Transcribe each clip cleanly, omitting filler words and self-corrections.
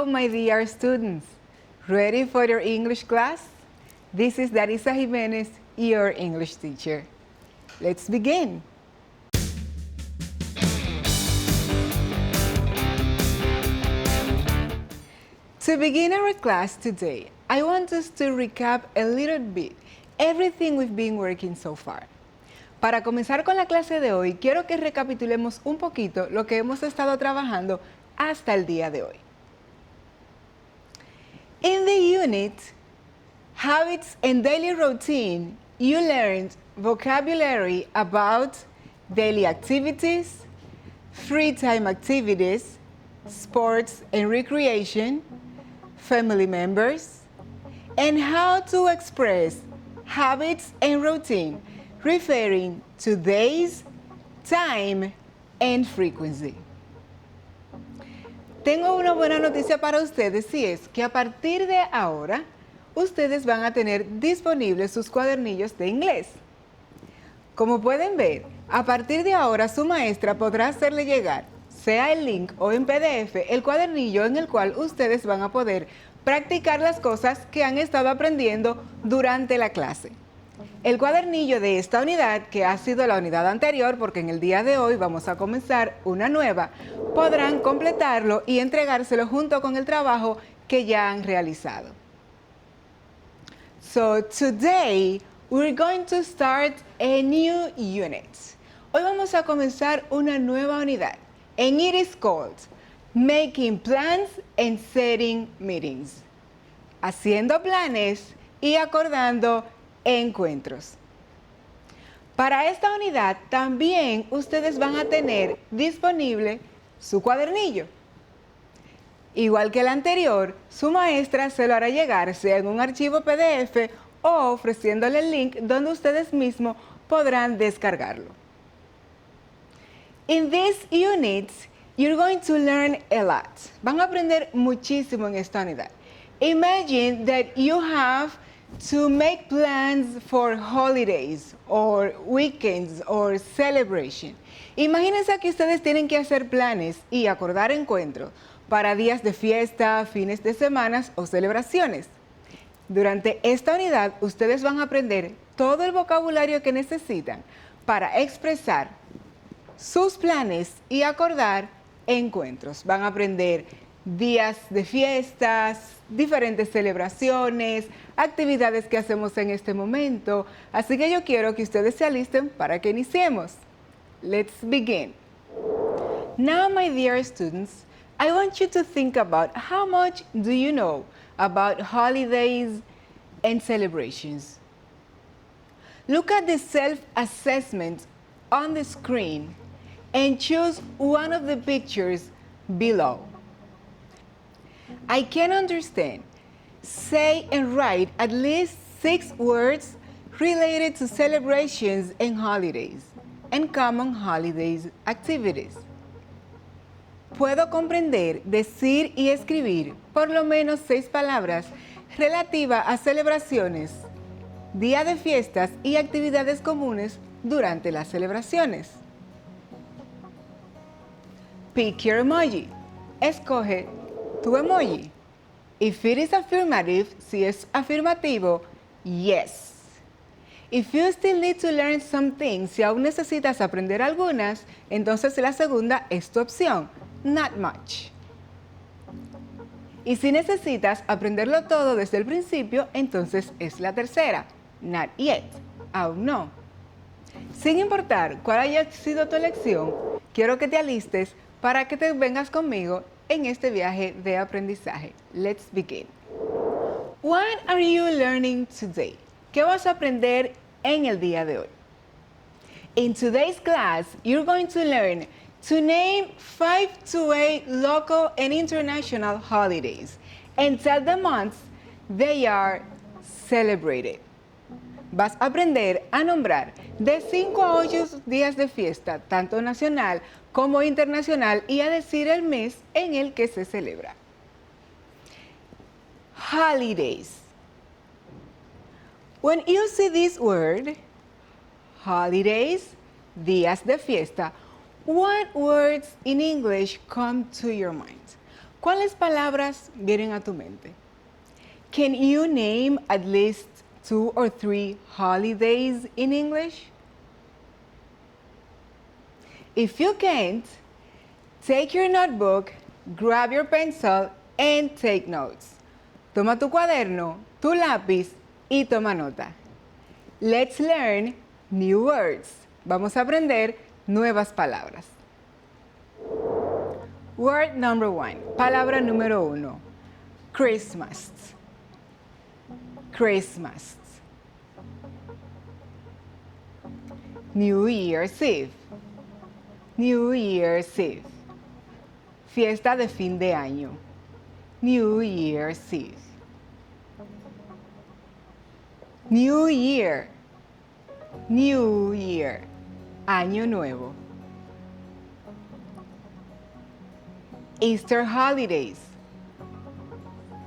my dear students. Ready for your English class? This is Darisa Jimenez, your English teacher. Let's begin. To begin our class today, I want us to recap a little bit everything we've been working so far. Para comenzar con la clase de hoy, quiero que recapitulemos un poquito lo que hemos estado trabajando hasta el día de hoy. In the unit, Habits and Daily Routine, you learned vocabulary about daily activities, free time activities, sports and recreation, family members, and how to express habits and routine referring to days, time, and frequency. Tengo una buena noticia para ustedes y es que a partir de ahora, ustedes van a tener disponibles sus cuadernillos de inglés. Como pueden ver, a partir de ahora su maestra podrá hacerle llegar, sea el link o en PDF, el cuadernillo en el cual ustedes van a poder practicar las cosas que han estado aprendiendo durante la clase. El cuadernillo de esta unidad, que ha sido la unidad anterior, porque en el día de hoy vamos a comenzar una nueva, podrán completarlo y entregárselo junto con el trabajo que ya han realizado. So today we're going to start a new unit. Hoy vamos a comenzar una nueva unidad, and it is called Making Plans and Setting Meetings. Haciendo planes y acordando encuentros. Para esta unidad también ustedes van a tener disponible su cuadernillo. Igual que el anterior, su maestra se lo hará llegar, sea en un archivo PDF o ofreciéndole el link donde ustedes mismos podrán descargarlo. In this unit, you're going to learn a lot. Van a aprender muchísimo en esta unidad. Imagine that you have to make plans for holidays or weekends or celebration. Imagínense que ustedes tienen que hacer planes y acordar encuentros para días de fiesta, fines de semanas o celebraciones. Durante esta unidad, ustedes van a aprender todo el vocabulario que necesitan para expresar sus planes y acordar encuentros. Van a aprender días de fiestas, diferentes celebraciones, actividades que hacemos en este momento. Así que yo quiero que ustedes se alisten para que iniciemos. Let's begin. Now, my dear students, I want you to think about how much do you know about holidays and celebrations. Look at the self-assessment on the screen and choose one of the pictures below. I can understand. Say and write at least 6 words related to celebrations and holidays and common holidays activities. Puedo comprender, decir y escribir por lo menos 6 palabras relativas a celebraciones, días de fiestas y actividades comunes durante las celebraciones. Pick your emoji. Escoge tu emoji. If it is affirmative, si es afirmativo, yes. If you still need to learn some things, si aún necesitas aprender algunas, entonces la segunda es tu opción, not much. Y si necesitas aprenderlo todo desde el principio, entonces es la tercera, not yet, aún no. Sin importar cuál haya sido tu elección, quiero que te alistes para que te vengas conmigo en este viaje de aprendizaje. Let's begin. What are you learning today? ¿Qué vas a aprender en el día de hoy? In today's class, you're going to learn to name 5 to 8 local and international holidays and tell the months they are celebrated. Vas a aprender a nombrar de 5 a 8 días de fiesta, tanto nacional como internacional, y a decir el mes en el que se celebra. Holidays. When you see this word, holidays, días de fiesta, what words in English come to your mind? ¿Cuáles palabras vienen a tu mente? Can you name at least 2 or 3 holidays in English? If you can't, take your notebook, grab your pencil, and take notes. Toma tu cuaderno, tu lápiz y toma nota. Let's learn new words. Vamos a aprender nuevas palabras. Word number 1. Palabra número 1. Christmas. Christmas. New Year's Eve. New Year's Eve. Fiesta de fin de año. New Year's Eve. New Year. New Year. Año nuevo. Easter holidays.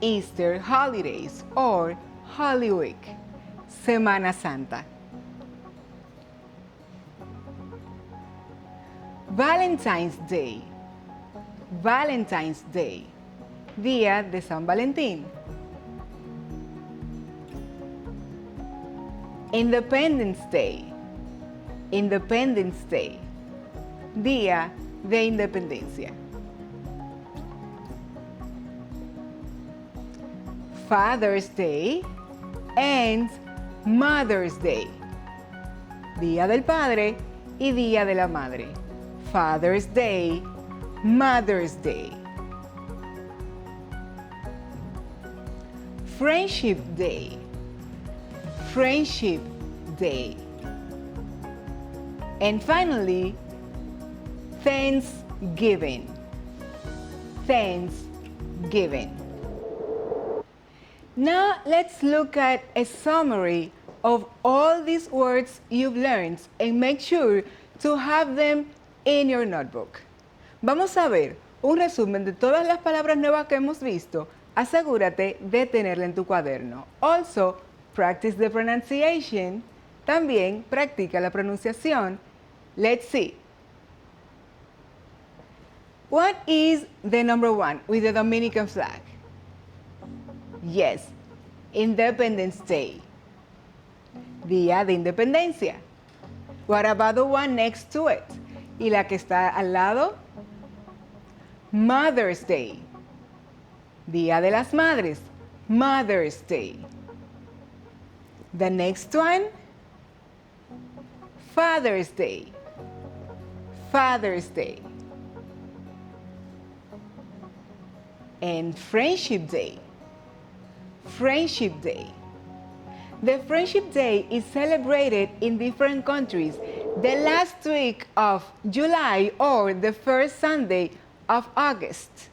Easter holidays or Holy Week. Semana Santa. Valentine's Day. Valentine's Day. Día de San Valentín. Independence Day. Independence Day. Día de Independencia. Father's Day and Mother's Day. Día del Padre y Día de la Madre. Father's Day, Mother's Day. Friendship Day. Friendship Day. And finally, Thanksgiving. Thanksgiving. Now let's look at a summary of all these words you've learned and make sure to have them in your notebook. Vamos a ver un resumen de todas las palabras nuevas que hemos visto. Asegúrate de tenerla en tu cuaderno. Also, practice the pronunciation. También practica la pronunciación. Let's see. What is the number 1 with the Dominican flag? Yes, Independence Day. Día de Independencia. What about the one next to it? ¿Y la que está al lado? Mother's Day. Día de las Madres. Mother's Day. The next one? Father's Day. Father's Day. And Friendship Day. Friendship Day. The Friendship Day is celebrated in different countries the last week of July or the first Sunday of August.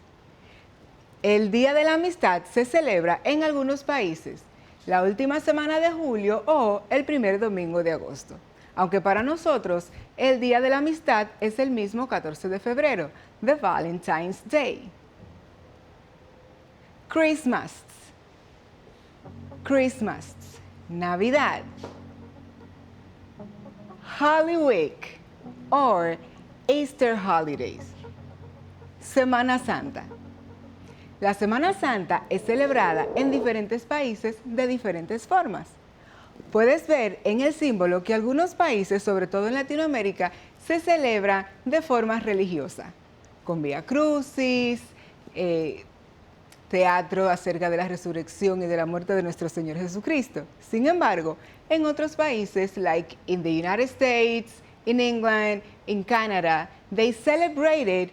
El Día de la Amistad se celebra en algunos países la última semana de julio o el primer domingo de agosto. Aunque para nosotros el Día de la Amistad es el mismo 14 de febrero, the Valentine's Day. Christmas. Christmas. Navidad. Holy Week or Easter holidays. Semana Santa. La Semana Santa es celebrada en diferentes países de diferentes formas. Puedes ver en el símbolo que algunos países, sobre todo en Latinoamérica, se celebra de forma religiosa, con vía crucis, teatro acerca de la resurrección y de la muerte de nuestro Señor Jesucristo. Sin embargo, en otros países, like in the United States, in England, in Canada, they celebrated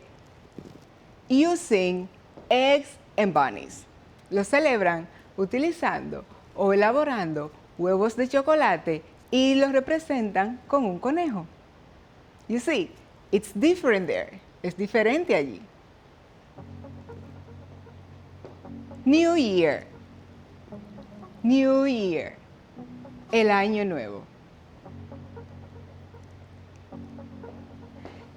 using eggs and bunnies. Lo celebran utilizando o elaborando huevos de chocolate y los representan con un conejo. You see, it's different there. Es diferente allí. New Year. New Year. El año nuevo.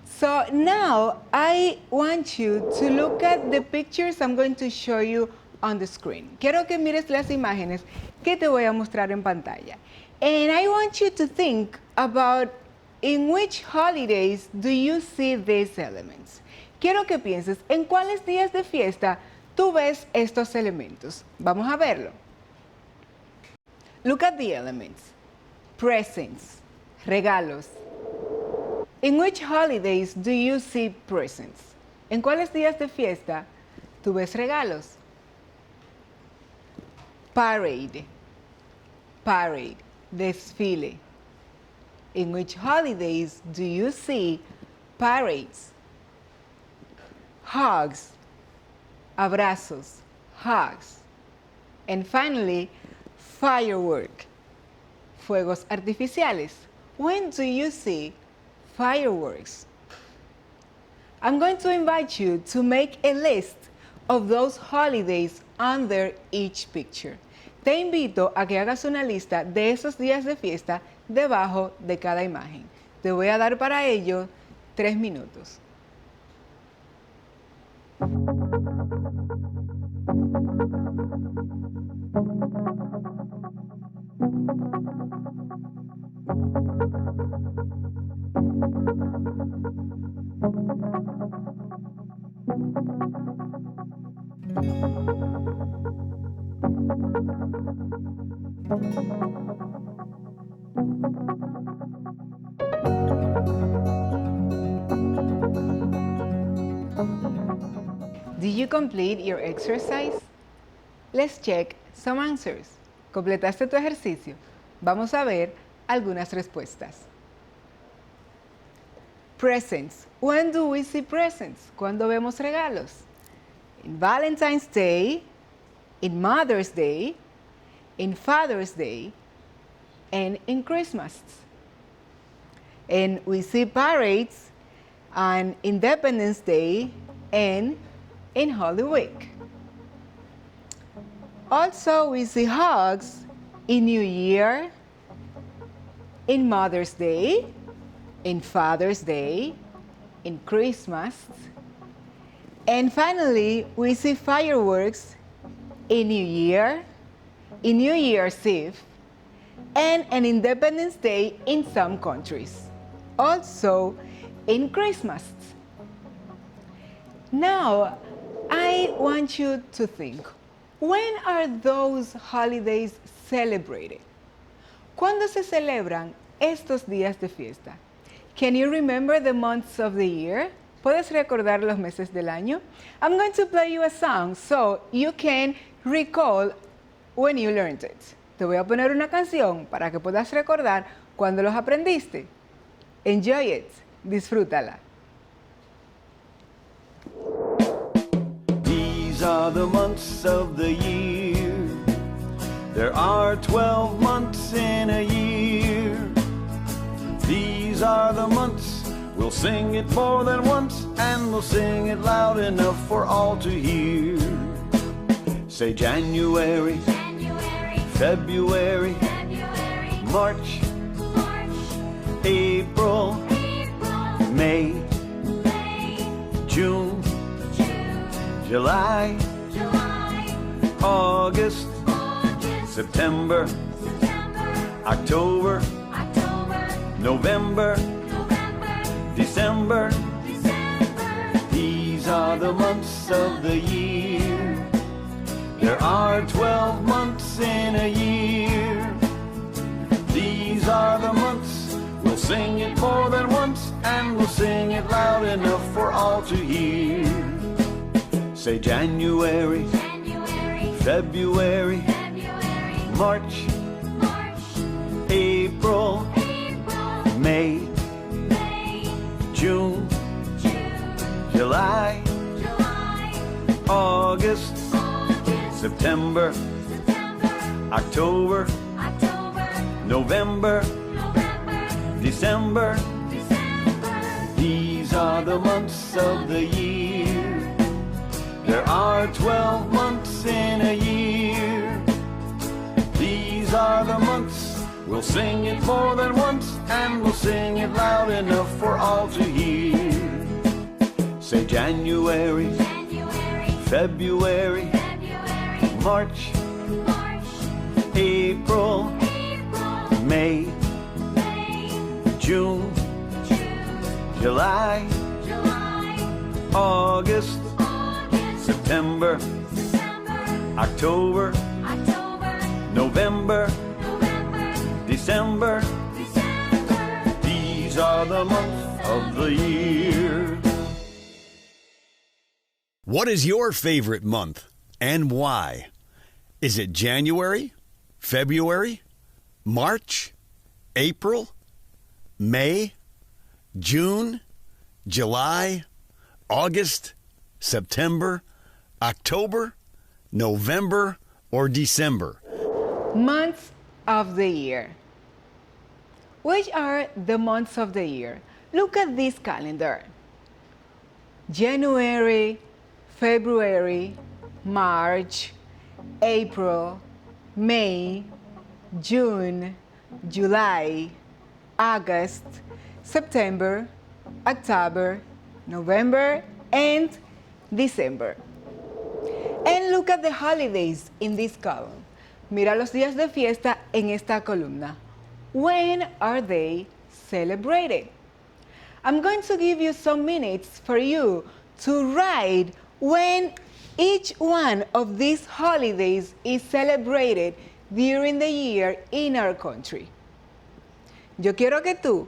So now I want you to look at the pictures I'm going to show you on the screen. Quiero que mires las imágenes que te voy a mostrar en pantalla. And I want you to think about In which holidays do you see these elements? Quiero que pienses en cuáles días de fiesta tú ves estos elementos. Vamos a verlo. Look at the elements. Presents, regalos. In which holidays do you see presents? ¿En cuáles días de fiesta tú ves regalos? Parade, parade, desfile. In which holidays do you see parades? Hugs, abrazos, hugs. And finally, firework, fuegos artificiales. When do you see fireworks? I'm going to invite you to make a list of those holidays under each picture. Te invito a que hagas una lista de esos días de fiesta debajo de cada imagen. Te voy a dar para ello 3 minutos. Did you complete your exercise? Let's check some answers. ¿Completaste tu ejercicio? Vamos a ver algunas respuestas. Presents. When do we see presents? ¿Cuándo vemos regalos? In Valentine's Day, in Mother's Day, in Father's Day, and in Christmas. And we see parades on Independence Day and in Holy Week. Also, we see hugs in New Year, in Mother's Day, in Father's Day, in Christmas. And finally, we see fireworks in New Year, in New Year's Eve, and an Independence Day in some countries. Also, in Christmas. Now, I want you to think, when are those holidays celebrated? ¿Cuándo se celebran estos días de fiesta? Can you remember the months of the year? ¿Puedes recordar los meses del año? I'm going to play you a song so you can recall when you learned it. Te voy a poner una canción para que puedas recordar cuando los aprendiste. Enjoy it. Disfrútala. These are the months of the year. There are 12 months in a year. These are the months, we'll sing it more than once, and we'll sing it loud enough for all to hear. Say January, January, February, February, March, March, April, April, May, May, June, June, July, July, August, August, September, September, October, October, November, November, December. December. These are the months of the year. There are 12 months in a year. These are the months, we'll sing it more than once, and we'll sing it loud enough for all to hear. Say January, January, February, February, March, March, April, April, May, May, June, June, July, July, August, August, September, September, October, October, November, November, December. December. These are the months of the year. There are 12 months in a year. These are the months, we'll sing it more than once, and we'll sing it loud enough for all to hear. Say January, January, February, February, March, March, April, April, May, May, June, July, July, August, August, September, September, October, October, November, November, December. December. These are the months of the year. What is your favorite month and why? Is it January, February, March, April, May, June, July, August, September, October, November, or December? Months of the year. Which are the months of the year? Look at this calendar. January, February, March, April, May, June, July, August, September, October, November, and December. And look at the holidays in this column. Mira los días de fiesta en esta columna. When are they celebrated? I'm going to give you some minutes for you to write when each one of these holidays is celebrated during the year in our country. Yo quiero que tú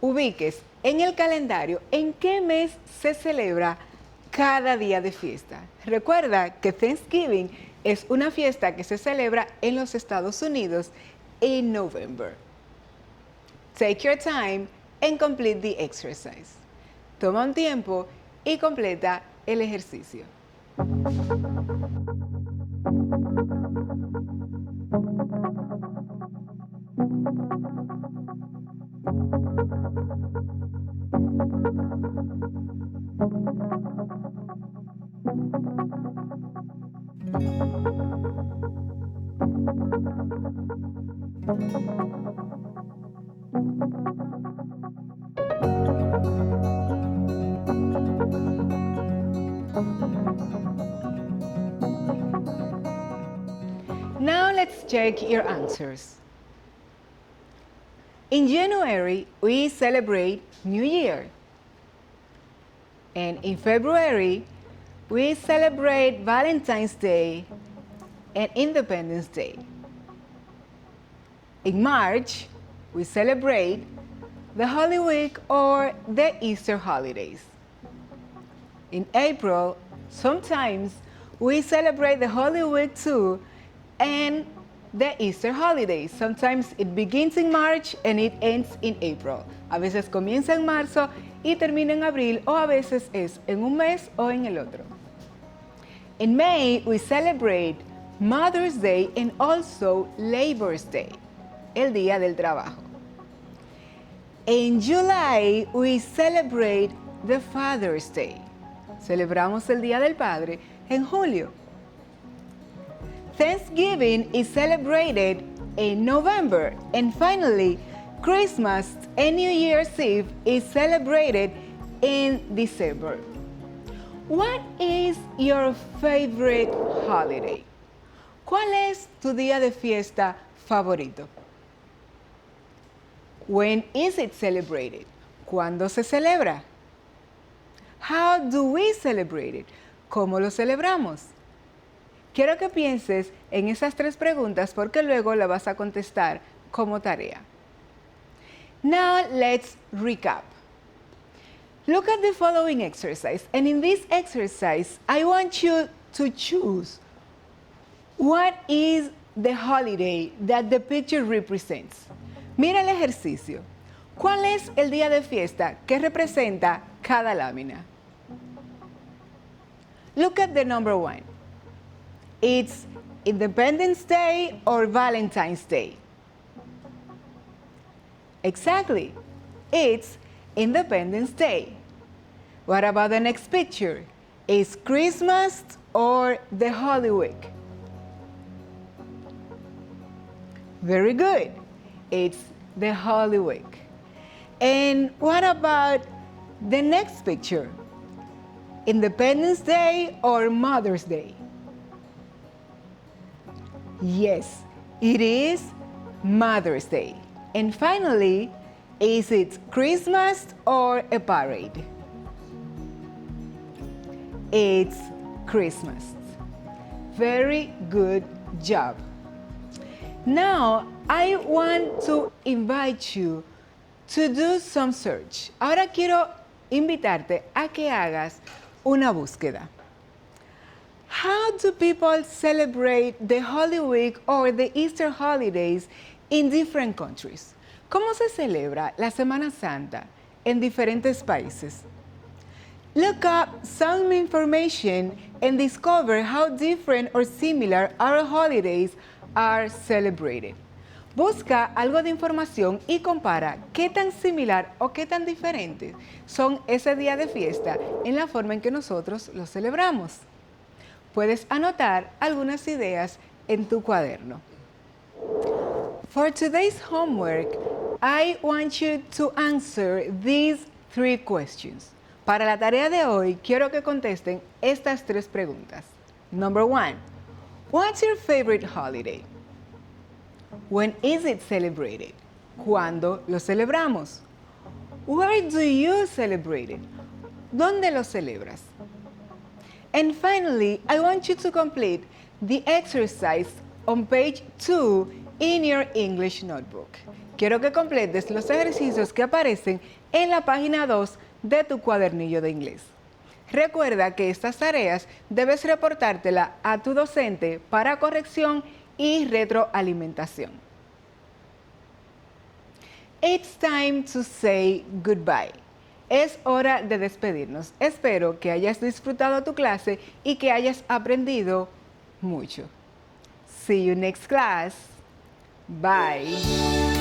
ubiques en el calendario en qué mes se celebra cada día de fiesta. Recuerda que Thanksgiving es una fiesta que se celebra en los Estados Unidos en November. Take your time and complete the exercise. Toma un tiempo y completa el ejercicio. Now let's check your answers. In January, we celebrate New Year. And in February, we celebrate Valentine's Day and Independence Day. In March, we celebrate the Holy Week or the Easter holidays. In April, sometimes we celebrate the Holy Week too and the Easter holidays. Sometimes it begins in March and it ends in April. A veces comienza en marzo y termina en abril, o a veces es en un mes o en el otro. In May, we celebrate Mother's Day and also Labor's Day, el Día del Trabajo. In July, we celebrate the Father's Day. Celebramos el Día del Padre en julio. Thanksgiving is celebrated in November. And finally, Christmas and New Year's Eve is celebrated in December. What is your favorite holiday? ¿Cuál es tu día de fiesta favorito? When is it celebrated? ¿Cuándo se celebra? How do we celebrate it? ¿Cómo lo celebramos? Quiero que pienses en esas tres preguntas porque luego la vas a contestar como tarea. Now let's recap. Look at the following exercise, and in this exercise, I want you to choose what is the holiday that the picture represents. Mira el ejercicio. ¿Cuál es el día de fiesta que representa cada lámina? Look at the number one. It's Independence Day or Valentine's Day? Exactly. It's Independence Day. What about the next picture? Is Christmas or the Holy Week? Very good. It's the Holy Week. And what about the next picture? Independence Day or Mother's Day? Yes, it is Mother's Day. And finally, Is it Christmas or a parade? It's Christmas. Very good job. Now, I want to invite you to do some search. Ahora quiero invitarte a que hagas una búsqueda. How do people celebrate the Holy Week or the Easter holidays in different countries? ¿Cómo se celebra la Semana Santa en diferentes países? Look up some information and discover how different or similar our holidays are celebrated. Busca algo de información y compara qué tan similar o qué tan diferentes son ese día de fiesta en la forma en que nosotros lo celebramos. Puedes anotar algunas ideas en tu cuaderno. For today's homework, I want you to answer these 3 questions. Para la tarea de hoy, quiero que contesten estas 3 preguntas. Number 1. What's your favorite holiday? When is it celebrated? ¿Cuándo lo celebramos? Where do you celebrate it? ¿Dónde lo celebras? And finally, I want you to complete the exercise on page 2 in your English notebook. Quiero que completes los ejercicios que aparecen en la página 2 de tu cuadernillo de inglés. Recuerda que estas tareas debes reportártela a tu docente para corrección y retroalimentación. It's time to say goodbye. Es hora de despedirnos. Espero que hayas disfrutado tu clase y que hayas aprendido mucho. See you next class. Bye.